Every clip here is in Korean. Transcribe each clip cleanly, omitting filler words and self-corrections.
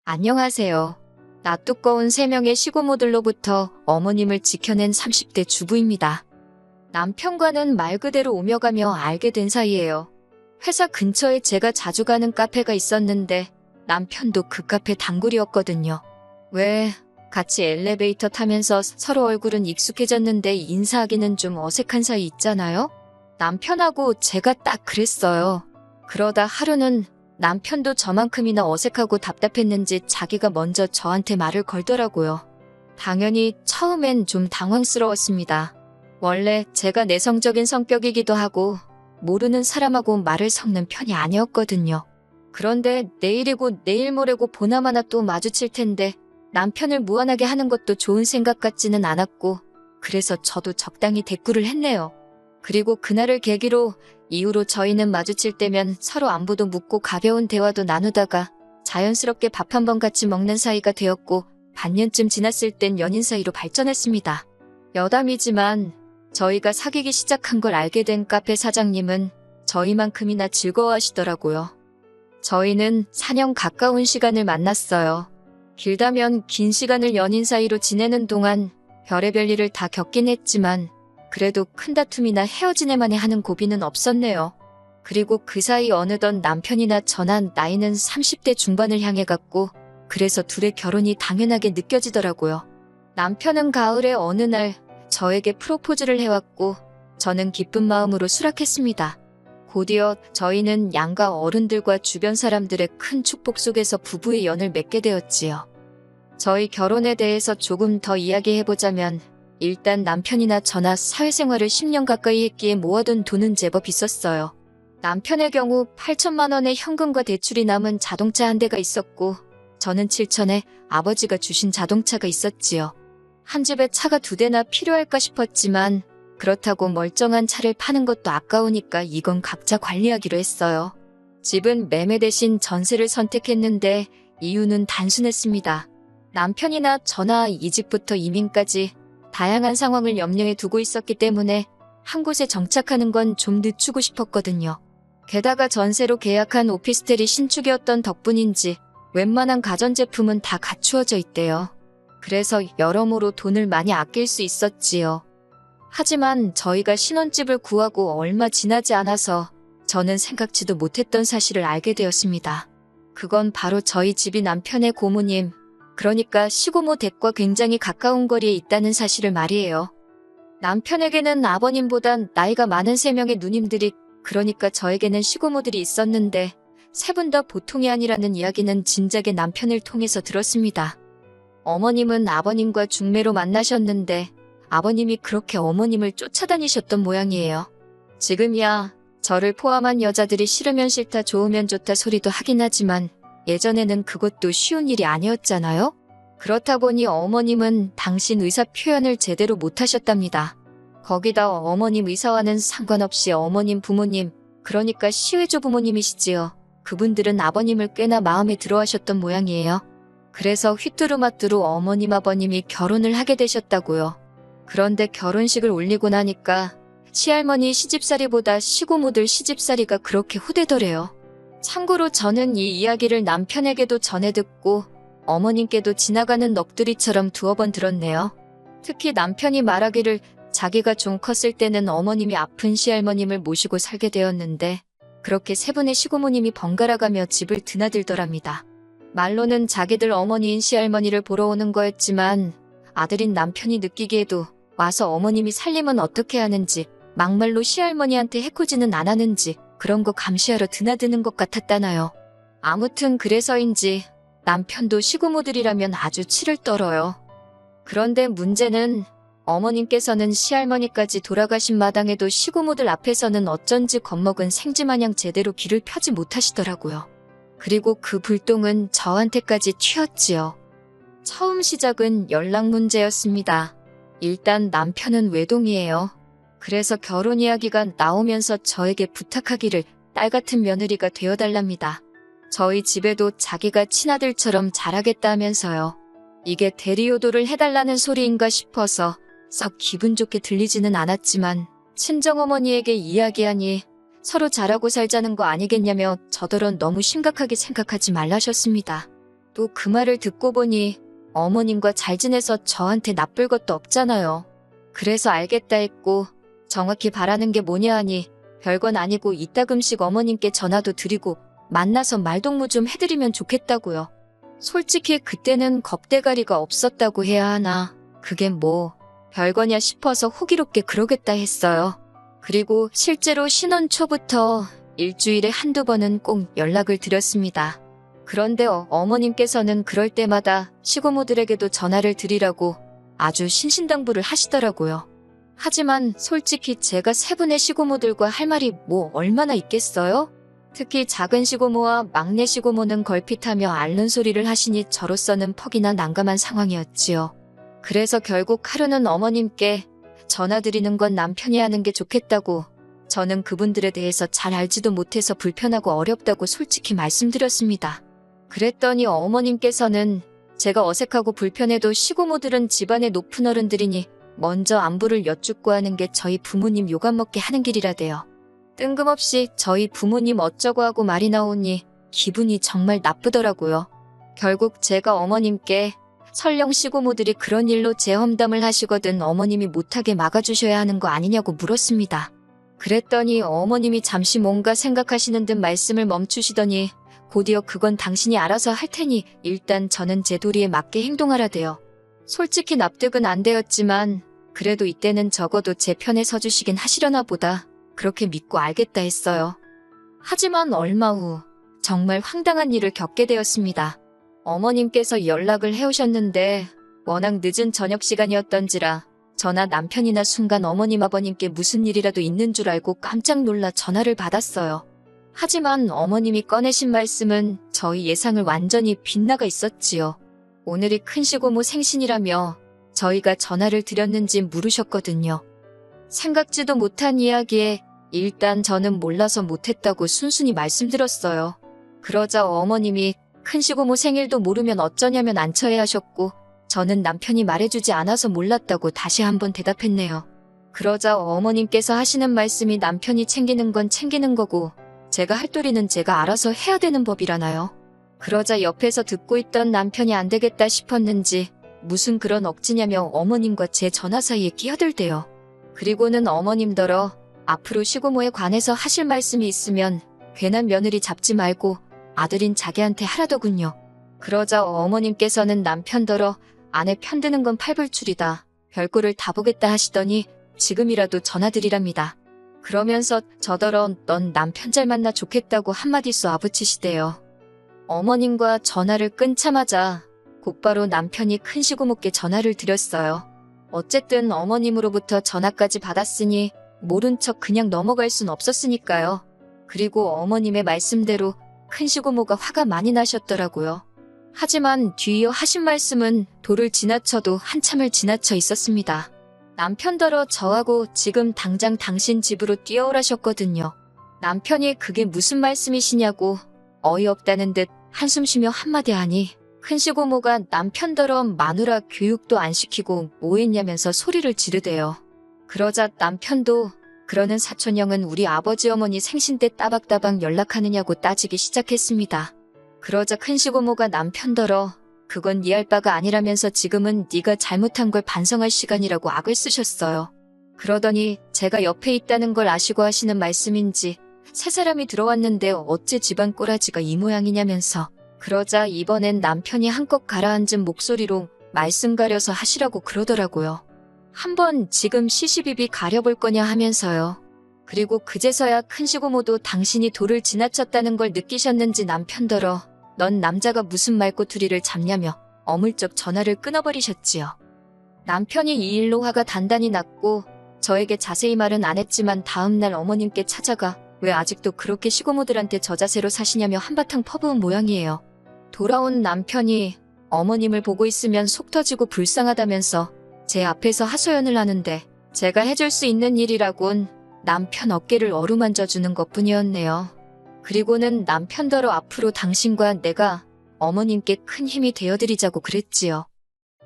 안녕하세요. 낯 두꺼운 3명의 시고모들로부터 어머님을 지켜낸 30대 주부입니다. 남편과는 말 그대로 오며 가며 알게 된 사이예요. 회사 근처에 제가 자주 가는 카페가 있었는데 남편도 그 카페 단골이었거든요. 왜 같이 엘리베이터 타면서 서로 얼굴은 익숙해졌는데 인사하기는 좀 어색한 사이 있잖아요? 남편하고 제가 딱 그랬어요. 그러다 하루는 남편도 저만큼이나 어색하고 답답했는지 자기가 먼저 저한테 말을 걸더라고요. 당연히 처음엔 좀 당황스러웠습니다. 원래 제가 내성적인 성격이기도 하고 모르는 사람하고 말을 섞는 편이 아니었거든요. 그런데 내일이고 내일 모레고 보나마나 또 마주칠 텐데 남편을 무안하게 하는 것도 좋은 생각 같지는 않았고 그래서 저도 적당히 대꾸를 했네요. 그리고 그날을 계기로 이후로 저희는 마주칠 때면 서로 안부도 묻고 가벼운 대화도 나누다가 자연스럽게 밥 한 번 같이 먹는 사이가 되었고 반년쯤 지났을 땐 연인 사이로 발전했습니다. 여담이지만 저희가 사귀기 시작한 걸 알게 된 카페 사장님은 저희만큼이나 즐거워하시더라고요. 저희는 4년 가까운 시간을 만났어요. 길다면 긴 시간을 연인 사이로 지내는 동안 별의별 일을 다 겪긴 했지만 그래도 큰 다툼이나 헤어지네만에 하는 고비는 없었네요. 그리고 그 사이 어느덧 남편이나 저나 나이는 30대 중반을 향해 갔고 그래서 둘의 결혼이 당연하게 느껴지더라고요. 남편은 가을에 어느 날 저에게 프로포즈를 해왔고 저는 기쁜 마음으로 수락했습니다. 곧이어 저희는 양가 어른들과 주변 사람들의 큰 축복 속에서 부부의 연을 맺게 되었지요. 저희 결혼에 대해서 조금 더 이야기해보자면 일단 남편이나 저나 사회생활을 10년 가까이 했기에 모아둔 돈은 제법 있었어요. 남편의 경우 8천만 원의 현금과 대출이 남은 자동차 한 대가 있었고 저는 7천에 아버지가 주신 자동차가 있었지요. 한 집에 차가 2대나 필요할까 싶었지만 그렇다고 멀쩡한 차를 파는 것도 아까우니까 이건 각자 관리하기로 했어요. 집은 매매 대신 전세를 선택했는데 이유는 단순했습니다. 남편이나 저나 이 집부터 이민까지 다양한 상황을 염려해 두고 있었기 때문에 한 곳에 정착하는 건 좀 늦추고 싶었거든요. 게다가 전세로 계약한 오피스텔이 신축이었던 덕분인지 웬만한 가전제품은 다 갖추어져 있대요. 그래서 여러모로 돈을 많이 아낄 수 있었지요. 하지만 저희가 신혼집을 구하고 얼마 지나지 않아서 저는 생각지도 못했던 사실을 알게 되었습니다. 그건 바로 저희 집이 남편의 고모님, 그러니까 시고모 댁과 굉장히 가까운 거리에 있다는 사실을 말이에요. 남편에게는 아버님보단 나이가 많은 3명의 누님들이, 그러니까 저에게는 시고모들이 있었는데 3분 다 보통이 아니라는 이야기는 진작에 남편을 통해서 들었습니다. 어머님은 아버님과 중매로 만나셨는데 아버님이 그렇게 어머님을 쫓아다니셨던 모양이에요. 지금이야 저를 포함한 여자들이 싫으면 싫다 좋으면 좋다 소리도 하긴 하지만 예전에는 그것도 쉬운 일이 아니었잖아요. 그렇다 보니 어머님은 당신 의사 표현을 제대로 못하셨답니다. 거기다 어머님 의사와는 상관없이 어머님 부모님, 그러니까 시외조 부모님이시지요. 그분들은 아버님을 꽤나 마음에 들어 하셨던 모양이에요. 그래서 휘뚜루마뚜루 어머님 아버님이 결혼을 하게 되셨다고요. 그런데 결혼식을 올리고 나니까 시할머니 시집살이보다 시고모들 시집살이가 그렇게 후되더래요. 참고로 저는 이 이야기를 남편에게도 전해 듣고 어머님께도 지나가는 넋두리처럼 2번 들었네요. 특히 남편이 말하기를 자기가 좀 컸을 때는 어머님이 아픈 시할머님을 모시고 살게 되었는데 그렇게 3분의 시고모님이 번갈아가며 집을 드나들더랍니다. 말로는 자기들 어머니인 시할머니를 보러 오는 거였지만 아들인 남편이 느끼기에도 와서 어머님이 살림은 어떻게 하는지 막말로 시할머니한테 해코지는 안 하는지 그런 거 감시하러 드나드는 것 같았다나요. 아무튼 그래서인지 남편도 시고모들이라면 아주 치를 떨어요. 그런데 문제는 어머님께서는 시할머니까지 돌아가신 마당에도 시고모들 앞에서는 어쩐지 겁먹은 생쥐마냥 제대로 길을 펴지 못하시더라고요. 그리고 그 불똥은 저한테까지 튀었지요. 처음 시작은 연락 문제였습니다. 일단 남편은 외동이에요. 그래서 결혼 이야기가 나오면서 저에게 부탁하기를 딸 같은 며느리가 되어달랍니다. 저희 집에도 자기가 친아들처럼 잘하겠다면서요. 이게 대리효도를 해달라는 소리인가 싶어서 썩 기분 좋게 들리지는 않았지만 친정어머니에게 이야기하니 서로 잘하고 살자는 거 아니겠냐며 저더러 너무 심각하게 생각하지 말라셨습니다. 또 그 말을 듣고 보니 어머님과 잘 지내서 저한테 나쁠 것도 없잖아요. 그래서 알겠다 했고 정확히 바라는 게 뭐냐 하니 별건 아니고 이따금씩 어머님께 전화도 드리고 만나서 말동무 좀 해드리면 좋겠다고요. 솔직히 그때는 겁대가리가 없었다고 해야 하나. 그게 뭐 별거냐 싶어서 호기롭게 그러겠다 했어요. 그리고 실제로 신혼 초부터 일주일에 한두 번은 꼭 연락을 드렸습니다. 그런데 어머님께서는 그럴 때마다 시고모들에게도 전화를 드리라고 아주 신신당부를 하시더라고요. 하지만 솔직히 제가 세 분의 시고모들과 할 말이 뭐 얼마나 있겠어요? 특히 작은 시고모와 막내 시고모는 걸핏하며 앓는 소리를 하시니 저로서는 퍽이나 난감한 상황이었지요. 그래서 결국 하루는 어머님께 전화드리는 건 남편이 하는 게 좋겠다고, 저는 그분들에 대해서 잘 알지도 못해서 불편하고 어렵다고 솔직히 말씀드렸습니다. 그랬더니 어머님께서는 제가 어색하고 불편해도 시고모들은 집안의 높은 어른들이니 먼저 안부를 여쭙고 하는 게 저희 부모님 요감 먹게 하는 길이라대요. 뜬금없이 저희 부모님 어쩌고 하고 말이 나오니 기분이 정말 나쁘더라고요. 결국 제가 어머님께 설령 시고모들이 그런 일로 제 험담을 하시거든 어머님이 못하게 막아주셔야 하는 거 아니냐고 물었습니다. 그랬더니 어머님이 잠시 뭔가 생각하시는 듯 말씀을 멈추시더니 곧이어 그건 당신이 알아서 할 테니 일단 저는 제 도리에 맞게 행동하라대요. 솔직히 납득은 안 되었지만 그래도 이때는 적어도 제 편에 서주시긴 하시려나 보다 그렇게 믿고 알겠다 했어요. 하지만 얼마 후 정말 황당한 일을 겪게 되었습니다. 어머님께서 연락을 해오셨는데 워낙 늦은 저녁 시간이었던지라 저나 남편이나 순간 어머님 아버님께 무슨 일이라도 있는 줄 알고 깜짝 놀라 전화를 받았어요. 하지만 어머님이 꺼내신 말씀은 저희 예상을 완전히 빗나가 있었지요. 오늘이 큰 시고모 생신이라며 저희가 전화를 드렸는지 물으셨거든요. 생각지도 못한 이야기에 일단 저는 몰라서 못했다고 순순히 말씀드렸어요. 그러자 어머님이 큰 시고모 생일도 모르면 어쩌냐면 안처해 하셨고 저는 남편이 말해주지 않아서 몰랐다고 다시 한번 대답했네요. 그러자 어머님께서 하시는 말씀이 남편이 챙기는 건 챙기는 거고 제가 할 도리는 제가 알아서 해야 되는 법이라나요. 그러자 옆에서 듣고 있던 남편이 안 되겠다 싶었는지 무슨 그런 억지냐며 어머님과 제 전화 사이에 끼어들대요. 그리고는 어머님더러 앞으로 시고모에 관해서 하실 말씀이 있으면 괜한 며느리 잡지 말고 아들인 자기한테 하라더군요. 그러자 어머님께서는 남편더러 아내 편드는 건 팔불출이다. 별꼴을 다 보겠다 하시더니 지금이라도 전화드리랍니다. 그러면서 저더러 넌 남편 잘 만나 좋겠다고 한마디 쏘아붙이시대요. 어머님과 전화를 끊자마자 곧바로 남편이 큰 시고모께 전화를 드렸어요. 어쨌든 어머님으로부터 전화까지 받았으니 모른 척 그냥 넘어갈 순 없었으니까요. 그리고 어머님의 말씀대로 큰 시고모가 화가 많이 나셨더라고요. 하지만 뒤이어 하신 말씀은 도를 지나쳐도 한참을 지나쳐 있었습니다. 남편더러 저하고 지금 당장 당신 집으로 뛰어오라셨거든요. 남편이 그게 무슨 말씀이시냐고 어이없다는 듯 한숨 쉬며 한마디 하니 큰 시고모가 남편더러 마누라 교육도 안 시키고 뭐 했냐면서 소리를 지르대요. 그러자 남편도 그러는 사촌형은 우리 아버지 어머니 생신 때 따박따박 연락하느냐고 따지기 시작했습니다. 그러자 큰 시고모가 남편더러 그건 네 할 바가 아니라면서 지금은 네가 잘못한 걸 반성할 시간이라고 악을 쓰셨어요. 그러더니 제가 옆에 있다는 걸 아시고 하시는 말씀인지 새 사람이 들어왔는데 어째 집안 꼬라지가 이 모양이냐면서 그러자 이번엔 남편이 한껏 가라앉은 목소리로 말씀 가려서 하시라고 그러더라고요. 한번 지금 시시비비 가려볼 거냐 하면서요. 그리고 그제서야 큰 시고모도 당신이 도를 지나쳤다는 걸 느끼셨는지 남편더러 넌 남자가 무슨 말꼬투리를 잡냐며 어물쩍 전화를 끊어버리셨지요. 남편이 이 일로 화가 단단히 났고 저에게 자세히 말은 안 했지만 다음날 어머님께 찾아가 왜 아직도 그렇게 시고모들한테 저 자세로 사시냐며 한바탕 퍼부은 모양이에요. 돌아온 남편이 어머님을 보고 있으면 속 터지고 불쌍하다면서 제 앞에서 하소연을 하는데 제가 해줄 수 있는 일이라곤 남편 어깨를 어루만져주는 것뿐이었네요. 그리고는 남편더러 앞으로 당신과 내가 어머님께 큰 힘이 되어드리자고 그랬지요.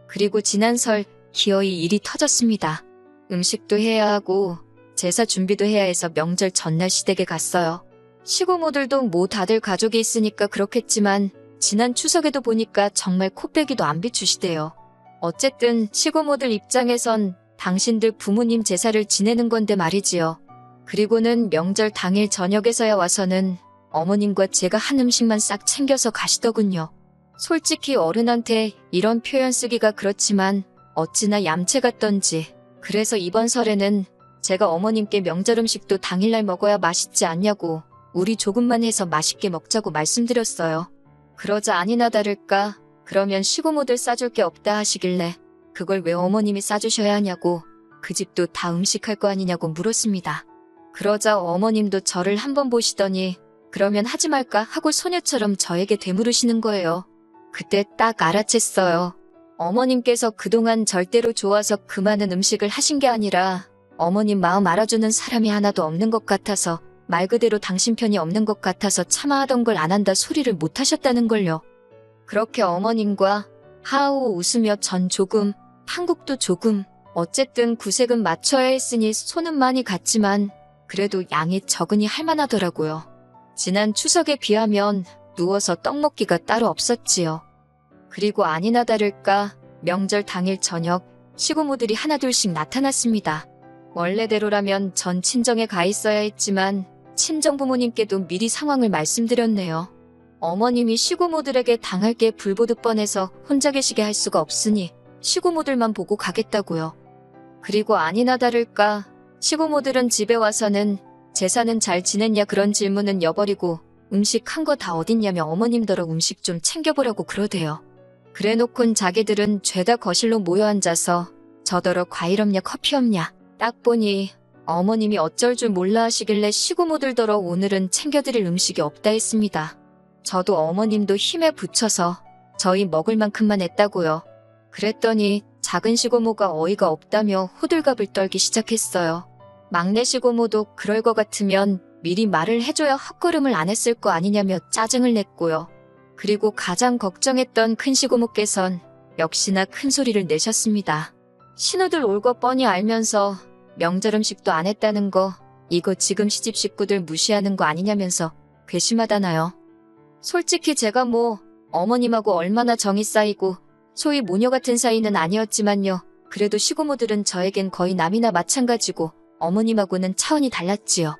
그리고 지난 설 기어이 일이 터졌습니다. 음식도 해야 하고 제사 준비도 해야 해서 명절 전날 시댁에 갔어요. 시고모들도 뭐 다들 가족이 있으니까 그렇겠지만 지난 추석에도 보니까 정말 코빼기도 안 비추시대요. 어쨌든 시고모들 입장에선 당신들 부모님 제사를 지내는 건데 말이지요. 그리고는 명절 당일 저녁에서야 와서는 어머님과 제가 한 음식만 싹 챙겨서 가시더군요. 솔직히 어른한테 이런 표현 쓰기가 그렇지만 어찌나 얌체 같던지. 그래서 이번 설에는 제가 어머님께 명절 음식도 당일날 먹어야 맛있지 않냐고 우리 조금만 해서 맛있게 먹자고 말씀드렸어요. 그러자 아니나 다를까 그러면 시고모들 싸줄 게 없다 하시길래 그걸 왜 어머님이 싸주셔야 하냐고 그 집도 다 음식할 거 아니냐고 물었습니다. 그러자 어머님도 저를 한번 보시더니 그러면 하지 말까 하고 소녀처럼 저에게 되물으시는 거예요. 그때 딱 알아챘어요. 어머님께서 그동안 절대로 좋아서 그 많은 음식을 하신 게 아니라 어머님 마음 알아주는 사람이 하나도 없는 것 같아서 말 그대로 당신 편이 없는 것 같아서 차마 하던 걸 안 한다 소리를 못 하셨다는 걸요. 그렇게 어머님과 하우 웃으며 전 조금, 한국도 조금, 어쨌든 구색은 맞춰야 했으니 손은 많이 갔지만 그래도 양이 적으니 할만하더라고요. 지난 추석에 비하면 누워서 떡 먹기가 따로 없었지요. 그리고 아니나 다를까 명절 당일 저녁 시고모들이 하나둘씩 나타났습니다. 원래대로라면 전 친정에 가 있어야 했지만 친정 부모님께도 미리 상황을 말씀드렸네요. 어머님이 시고모들에게 당할 게 불보듯 뻔해서 혼자 계시게 할 수가 없으니 시고모들만 보고 가겠다고요. 그리고 아니나 다를까 시고모들은 집에 와서는 제사는 잘 지냈냐 그런 질문은 여버리고 음식 한 거 다 어딨냐며 어머님더러 음식 좀 챙겨보라고 그러대요. 그래놓곤 자기들은 죄다 거실로 모여 앉아서 저더러 과일 없냐 커피 없냐 딱 보니 어머님이 어쩔 줄 몰라 하시길래 시고모들더러 오늘은 챙겨드릴 음식이 없다 했습니다. 저도 어머님도 힘에 부쳐서 저희 먹을 만큼만 했다고요. 그랬더니 작은 시고모가 어이가 없다며 호들갑을 떨기 시작했어요. 막내 시고모도 그럴 것 같으면 미리 말을 해줘야 헛걸음을 안 했을 거 아니냐며 짜증을 냈고요. 그리고 가장 걱정했던 큰 시고모께선 역시나 큰 소리를 내셨습니다. 신우들 올 거 뻔히 알면서 명절 음식도 안 했다는 거 이거 지금 시집 식구들 무시하는 거 아니냐면서 괘씸하다나요. 솔직히 제가 뭐 어머님하고 얼마나 정이 쌓이고 소위 모녀 같은 사이는 아니었지만요. 그래도 시고모들은 저에겐 거의 남이나 마찬가지고 어머님하고는 차원이 달랐지요.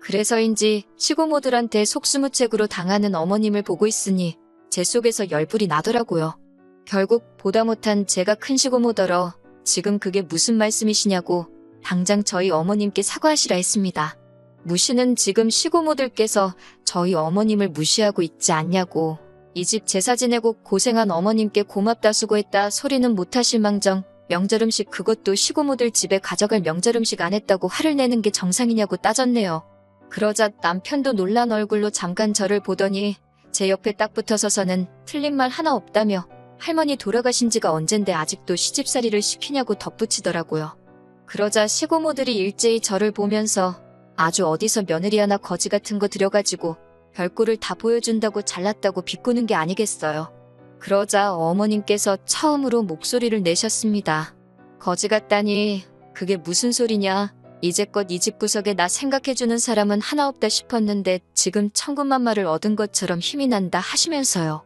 그래서인지 시고모들한테 속수무책으로 당하는 어머님을 보고 있으니 제 속에서 열불이 나더라고요. 결국 보다 못한 제가 큰 시고모더러 지금 그게 무슨 말씀이시냐고 당장 저희 어머님께 사과하시라 했습니다. 무시는 지금 시고모들께서 저희 어머님을 무시하고 있지 않냐고 이 집 제사 지내고 고생한 어머님께 고맙다 수고했다 소리는 못하실 망정 명절 음식 그것도 시고모들 집에 가져갈 명절 음식 안 했다고 화를 내는 게 정상이냐고 따졌네요. 그러자 남편도 놀란 얼굴로 잠깐 저를 보더니 제 옆에 딱 붙어서서는 틀린 말 하나 없다며 할머니 돌아가신 지가 언젠데 아직도 시집살이를 시키냐고 덧붙이더라고요. 그러자 시고모들이 일제히 저를 보면서 아주 어디서 며느리 하나 거지 같은 거 들여가지고 별꼴을 다 보여준다고 잘났다고 비꼬는 게 아니겠어요. 그러자 어머님께서 처음으로 목소리를 내셨습니다. 거지 같다니 그게 무슨 소리냐. 이제껏 이 집 구석에 나 생각해주는 사람은 하나 없다 싶었는데 지금 천군만마를 얻은 것처럼 힘이 난다 하시면서요.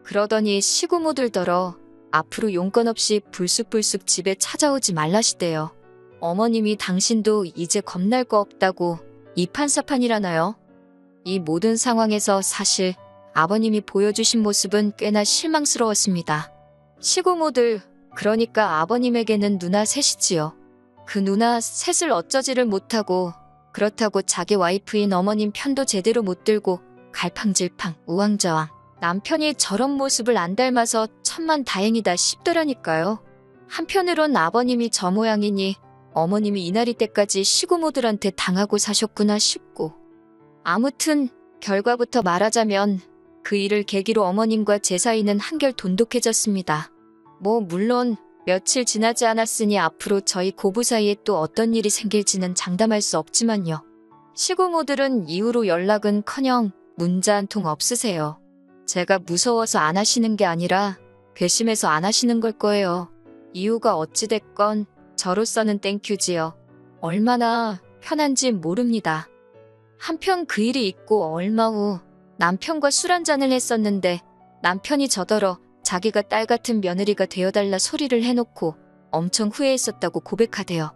그러더니 시고모들더러 앞으로 용건 없이 불쑥불쑥 집에 찾아오지 말라시대요. 어머님이 당신도 이제 겁날 거 없다고 이판사판이라나요? 이 모든 상황에서 사실 아버님이 보여주신 모습은 꽤나 실망스러웠습니다. 시고모들, 그러니까 아버님에게는 누나 셋이지요. 그 누나 셋을 어쩌지를 못하고 그렇다고 자기 와이프인 어머님 편도 제대로 못 들고 갈팡질팡 우왕좌왕 남편이 저런 모습을 안 닮아서 천만다행이다 싶더라니까요. 한편으론 아버님이 저 모양이니 어머님이 이날이 때까지 시고모들한테 당하고 사셨구나 싶고 아무튼 결과부터 말하자면 그 일을 계기로 어머님과 제 사이는 한결 돈독해졌습니다. 뭐 물론 며칠 지나지 않았으니 앞으로 저희 고부 사이에 또 어떤 일이 생길지는 장담할 수 없지만요. 시고모들은 이후로 연락은커녕 문자 한 통 없으세요. 제가 무서워서 안 하시는 게 아니라 괘씸해서 안 하시는 걸 거예요. 이유가 어찌됐건 저로서는 땡큐지요. 얼마나 편한지 모릅니다. 한편 그 일이 있고 얼마 후 남편과 술 한잔을 했었는데 남편이 저더러 자기가 딸 같은 며느리가 되어달라 소리를 해놓고 엄청 후회했었다고 고백하대요.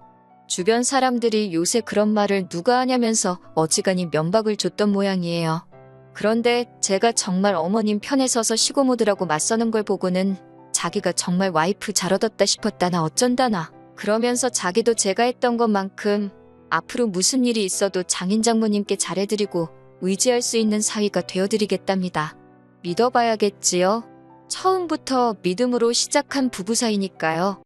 주변 사람들이 요새 그런 말을 누가 하냐면서 어지간히 면박을 줬던 모양이에요. 그런데 제가 정말 어머님 편에 서서 시고모드라고 맞서는 걸 보고는 자기가 정말 와이프 잘 얻었다 싶었다나 어쩐다나 그러면서 자기도 제가 했던 것만큼 앞으로 무슨 일이 있어도 장인 장모님께 잘해드리고 의지할 수 있는 사위가 되어드리겠답니다. 믿어봐야겠지요. 처음부터 믿음으로 시작한 부부 사이니까요.